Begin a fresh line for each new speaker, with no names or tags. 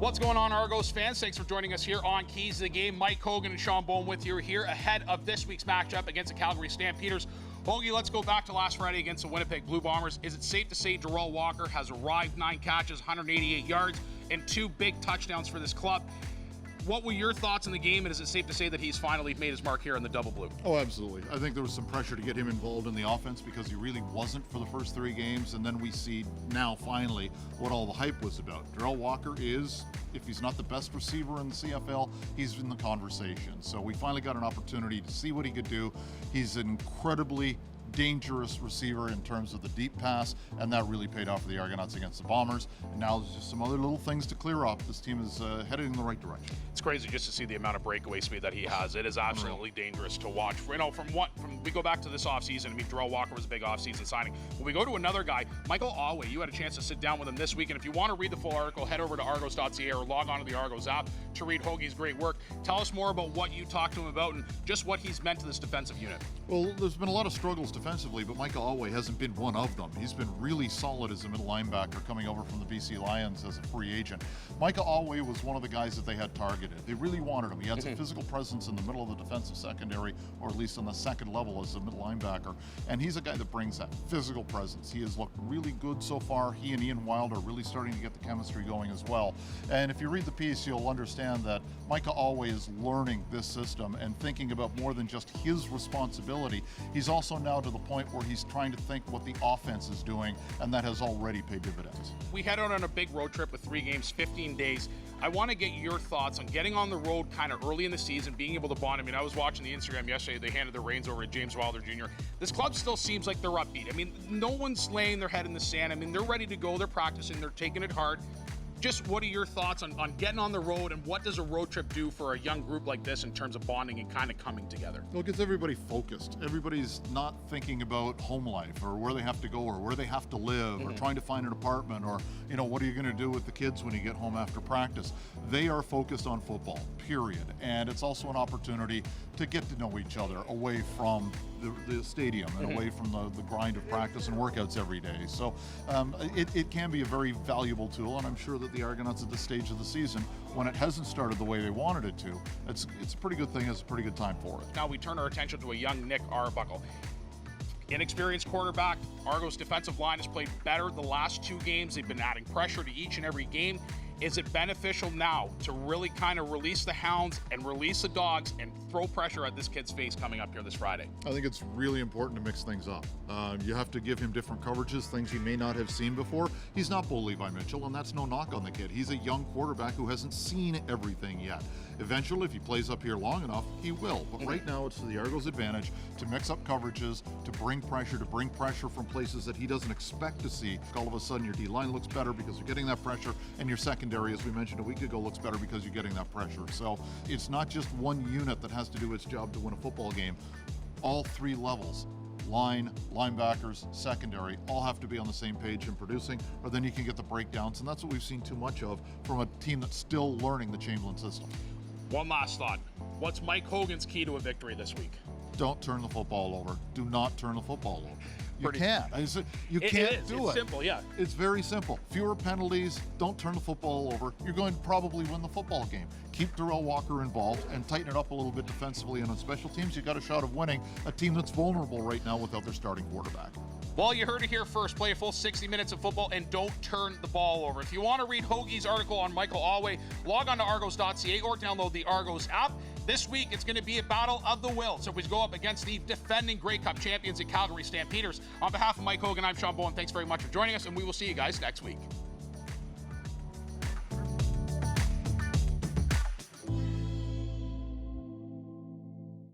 What's going on, Argos fans? Thanks for joining us here on Keys to the Game. Mike Hogan and Sean Bowen with you here ahead of this week's matchup against the Calgary Stampeders. Hoagie, let's go back to last Friday against the Winnipeg Blue Bombers. Is it safe to say Darrell Walker has arrived, 9 catches, 188 yards, and 2 big touchdowns for this club? What were your thoughts on the game, and is it safe to say that he's finally made his mark here in the double blue?
Oh, absolutely. I think there was some pressure to get him involved in the offense because he really wasn't for the first 3 games, and then we see now finally what all the hype was about. Darrell Walker is, if he's not the best receiver in the CFL, he's in the conversation. So we finally got an opportunity to see what he could do. He's an incredibly dangerous receiver in terms of the deep pass, and that really paid off for the Argonauts against the Bombers. And now there's just some other little things to clear up. This team is headed in the right direction.
It's crazy just to see the amount of breakaway speed that he has. It is absolutely dangerous to watch. You know, from we go back to this offseason, I mean, Darrell Walker was a big offseason signing. When we go to another guy, Michael Alway, you had a chance to sit down with him this week, and if you want to read the full article, head over to argos.ca or log on to the Argos app to read Hoagie's great work. Tell us more about what you talked to him about and just what he's meant to this defensive unit.
Well, there's been a lot of struggles defensively, but Michael Alway hasn't been one of them. He's been really solid as a middle linebacker coming over from the BC Lions as a free agent. Michael Alway was one of the guys that they had targeted. They really wanted him. He had some physical presence in the middle of the defensive secondary, or at least on the second level as a middle linebacker. And he's a guy that brings that physical presence. He has looked really good so far. He and Ian Wild are really starting to get the chemistry going as well. And if you read the piece, you'll understand that Michael Alway is learning this system and thinking about more than just his responsibility. He's also now to the point where he's trying to think what the offense is doing, and that has already paid dividends.
We head out on a big road trip with 3 games, 15 days. I want to get your thoughts on getting on the road kind of early in the season, being able to bond. I mean, I was watching the Instagram yesterday. They handed the reins over to James Wilder Jr. This club still seems like they're upbeat. I mean, no one's laying their head in the sand. I mean, they're ready to go. They're practicing. They're taking it hard. Just what are your thoughts on getting on the road, and what does a road trip do for a young group like this in terms of bonding and kind of coming together?
Well, it gets everybody focused. Everybody's not thinking about home life or where they have to go or where they have to live or trying to find an apartment or, you know, what are you going to do with the kids when you get home after practice? They are focused on football, period. And it's also an opportunity to get to know each other away from the stadium and away from the grind of practice and workouts every day. So it can be a very valuable tool, and I'm sure that the Argonauts at this stage of the season, when it hasn't started the way they wanted it to, it's a pretty good thing. It's a pretty good time for it.
Now we turn our attention to a young Nick Arbuckle. Inexperienced quarterback. Argos' defensive line has played better the last 2 games. They've been adding pressure to each and every game. Is it beneficial now to really kind of release the hounds and release the dogs and throw pressure at this kid's face coming up here this Friday?
I think it's really important to mix things up. You have to give him different coverages, things he may not have seen before. He's not Bo Levi Mitchell, and that's no knock on the kid. He's a young quarterback who hasn't seen everything yet. Eventually, if he plays up here long enough, he will. But right now, it's to the Argos' advantage to mix up coverages, to bring pressure from places that he doesn't expect to see. All of a sudden, your D-line looks better because you're getting that pressure, and your secondary, as we mentioned a week ago, looks better because you're getting that pressure. So it's not just one unit that has to do its job to win a football game. All 3 levels, line, linebackers, secondary, all have to be on the same page in producing, or then you can get the breakdowns, and that's what we've seen too much of from a team that's still learning the Chamberlain system.
One last thought. What's Mike Hogan's key to a victory this week?
Don't turn the football over. Do not turn the football over. You can't. You
It
can't
is.
do
It's
it.
simple, yeah.
It's very simple. Fewer penalties. Don't turn the football over. You're going to probably win the football game. Keep Darrell Walker involved and tighten it up a little bit defensively. And on special teams, you've got a shot of winning a team that's vulnerable right now without their starting quarterback.
Well, you heard it here first. Play a full 60 minutes of football and don't turn the ball over. If you want to read Hoagie's article on Michael Alway, log on to argos.ca or download the Argos app. This week, it's going to be a battle of the will. So we go up against the defending Grey Cup champions, the Calgary Stampeders. On behalf of Mike Hogan, I'm Sean Bowen. Thanks very much for joining us, and we will see you guys next week.